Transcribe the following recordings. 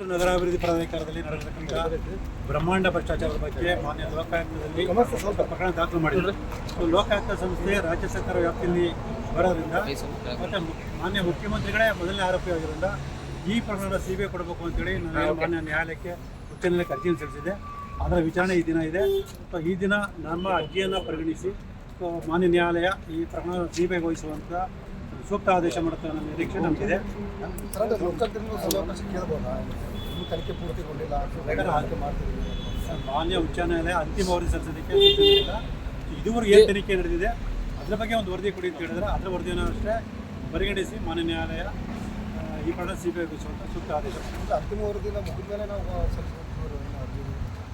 ನಗರಾಭಿವೃದ್ಧಿ ಪ್ರಾಧಿಕಾರದಲ್ಲಿ ನಡೆದಿರತಕ್ಕಂಥ ಬ್ರಹ್ಮಾಂಡ ಭ್ರಷ್ಟಾಚಾರದ ಬಗ್ಗೆ ಮಾನ್ಯ ಲೋಕಾಯುಕ್ತದಲ್ಲಿ ಪ್ರಕರಣ ದಾಖಲು ಮಾಡಿದರು. ಲೋಕಾಯುಕ್ತ ಸಂಸ್ಥೆ ರಾಜ್ಯ ಸರ್ಕಾರ ವ್ಯಾಪ್ತಿಯಲ್ಲಿ ಬರೋದ್ರಿಂದ ಮತ್ತು ಮಾನ್ಯ ಮುಖ್ಯಮಂತ್ರಿಗಳೇ ಮೊದಲನೇ ಆರೋಪಿ ಆಗಿರೋದ್ರಿಂದ ಈ ಪ್ರಕರಣ ಸಿಬಿಐ ಕೊಡಬೇಕು ಅಂತೇಳಿ ನಾನು ಮಾನ್ಯ ನ್ಯಾಯಾಲಯಕ್ಕೆ ಉಚ್ಚ ನ್ಯಾಯಾಲಯಕ್ಕೆ ಅರ್ಜಿಯನ್ನು ಸಲ್ಲಿಸಿದೆ. ಅದರ ವಿಚಾರಣೆ ಈ ದಿನ ಇದೆ. ಈ ದಿನ ನಮ್ಮ ಅರ್ಜಿಯನ್ನು ಪರಿಗಣಿಸಿ ಮಾನ್ಯ ನ್ಯಾಯಾಲಯ ಈ ಪ್ರಕರಣ ಸಿಬಿಐ ವಹಿಸುವಂಥ ಸೂಕ್ತ ಆದೇಶ ಮಾಡುತ್ತೆ ನನ್ನ ನಿರೀಕ್ಷೆ ನಮಗಿದೆ. ಮಾನ್ಯ ಉಚ್ಚ ನ್ಯಾಯಾಲಯ ಅಂತಿಮ ವರದಿ ಸಲ್ಲಿಸೋದಕ್ಕೆ ಇದುವರೆಗೂ ಏನು ತನಿಖೆ ನಡೆದಿದೆ ಅದರ ಬಗ್ಗೆ ಒಂದು ವರದಿ ಕೊಡಿ ಅಂತ ಹೇಳಿದ್ರೆ ಅದರ ವರದಿಯನ್ನು ಅಷ್ಟೇ ಪರಿಗಣಿಸಿ ಮಾನ್ಯ ನ್ಯಾಯಾಲಯ ಈ ಪ್ರಕರಣ ಸಿಬಿಐ ವಹಿಸುವಂಥ ಸೂಕ್ತ ಆದೇಶ. ಅಂತಿಮ ವರದಿನ ಮುಗಿದ ಮೇಲೆ ನಾವು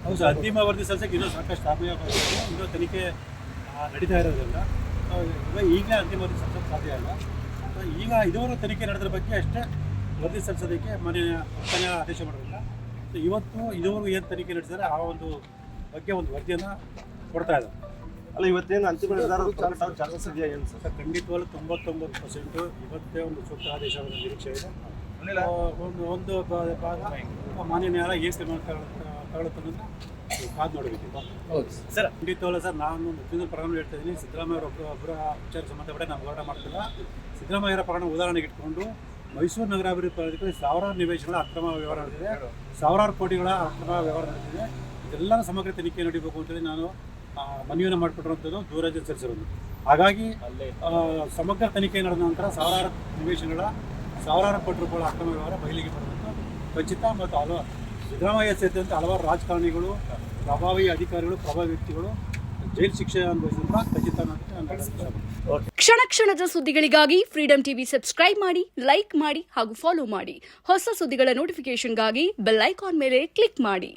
ಹೌದು ಸರ್, ಅಂತಿಮ ವರದಿ ಸಲ್ಲಿಸೋಕೆ ಇನ್ನೂ ಸಾಕಷ್ಟು ಸಮಯ ಇನ್ನೂ ತನಿಖೆ ನಡೀತಾ ಇರೋದ್ರಿಂದ ಈಗಲೇ ಅಂತಿಮ ವರದಿ ಸಲ್ಲಿಸೋಕ್ಕೆ ಸಾಧ್ಯ ಇಲ್ಲ. ಈಗ ಇದುವರೆಗೂ ತನಿಖೆ ನಡೆದ್ರ ಬಗ್ಗೆ ಅಷ್ಟೇ ವರದಿ ಸಲ್ಲಿಸೋದಕ್ಕೆ ಮಾನ್ಯ ಆದೇಶ ಮಾಡೋದಿಲ್ಲ. ಇವತ್ತು ಇದುವರೆಗೂ ಏನು ತನಿಖೆ ನಡೆಸಿದರೆ ಆ ಒಂದು ಬಗ್ಗೆ ಒಂದು ವರದಿಯನ್ನು ಕೊಡ್ತಾ ಇದ್ದಾರೆ. ಅಲ್ಲ, ಇವತ್ತೇನು ಅಂತಿಮ ನಿರ್ಧಾರ ಚಾನ್ಸಸ್ ಇದೆಯಾ ಏನು ಸರ್? ಖಂಡಿತವಾಗ್ಲೂ 99% ಇವತ್ತೇ ಒಂದು ಸೂಕ್ತ ಆದೇಶದ ನಿರೀಕ್ಷೆ ಇದೆ. ಒಂದು ಭಾಗ ಮಾನ್ಯ ನ್ಯಾಯಾಲಯ ಏನು ತೀರ್ಮಾನ ತಗೊಳುತ್ತೆ ಅನ್ನೋದನ್ನ ಕಾದು ನೋಡಬೇಕಿತ್ತು ಸರ್. ಖಂಡಿತವಲ್ಲ ಸರ್, ನಾನು ಮುಖ್ಯಮಂತ್ರಿ ಪ್ರಕರಣ ಹೇಳ್ತಾ ಇದ್ದೀನಿ. ಸಿದ್ದರಾಮಯ್ಯ ಒಬ್ಬರ ವಿಚಾರ ಸಂಬಂಧಪಟ್ಟ ನಾವು ಹೋರಾಟ ಮಾಡ್ತಿಲ್ಲ. ಸಿದ್ದರಾಮಯ್ಯರ ಪ್ರಕರಣ ಉದಾಹರಣೆಗೆ ಇಟ್ಕೊಂಡು ಮೈಸೂರು ನಗರಾಭಿವೃದ್ಧಿ ಪ್ರಾಧಿಕಾರದಲ್ಲಿ ಸಾವಿರಾರು ನಿವೇಶನಗಳ ಅಕ್ರಮ ವ್ಯವಹಾರ ನಡೆದಿದೆ, ಸಾವಿರಾರು ಕೋಟಿಗಳ ಅಕ್ರಮ ವ್ಯವಹಾರ ನಡೆದಿದೆ. ಇದೆಲ್ಲರ ಸಮಗ್ರ ತನಿಖೆ ನಡೀಬೇಕು ಅಂತೇಳಿ ನಾನು ಮನವಿಯನ್ನು ಮಾಡಿಕೊಟ್ಟಿರುವಂಥದ್ದು ದೂರದರ್ಶನ ಸಲ್ಲಿಸಿರೋದು. ಹಾಗಾಗಿ ಸಮಗ್ರ ತನಿಖೆ ನಡೆದ ನಂತರ ಸಾವಿರಾರು ನಿವೇಶನಗಳ ಸಾವಿರಾರು ಕೋಟಿ ರೂಪಾಯಿಗಳ ಅಕ್ರಮ ವ್ಯವಹಾರ ಬಯಲಿಗೆ ಬರುವಂಥ ಖಚಿತ. ಮತ್ತು ಸಿದ್ದರಾಮಯ್ಯ ಸೇರಿದಂತೆ ಹಲವಾರು ರಾಜಕಾರಣಿಗಳು, ಪ್ರಭಾವಿ ಅಧಿಕಾರಿಗಳು, ಪ್ರಭಾವಿ ವ್ಯಕ್ತಿಗಳು ಜೈಲು ಶಿಕ್ಷೆ ಅನುಭವಿಸಿದ ಖಚಿತ ಅನ್ನೋದಕ್ಕೆ ಕ್ಷಣ ಕ್ಷಣದ ಸುದ್ದಿಗಳಿಗಾಗಿ ಫ್ರೀಡಂ ಟಿವಿ ಸಬ್ಸ್ಕ್ರೈಬ್ ಮಾಡಿ, ಲೈಕ್ ಮಾಡಿ ಹಾಗೂ ಫಾಲೋ ಮಾಡಿ. ಹೊಸ ಸುದ್ದಿಗಳ ನೋಟಿಫಿಕೇಶನ್ಗಾಗಿ ಬೆಲ್ ಐಕಾನ್ ಮೇಲೆ ಕ್ಲಿಕ್ ಮಾಡಿ.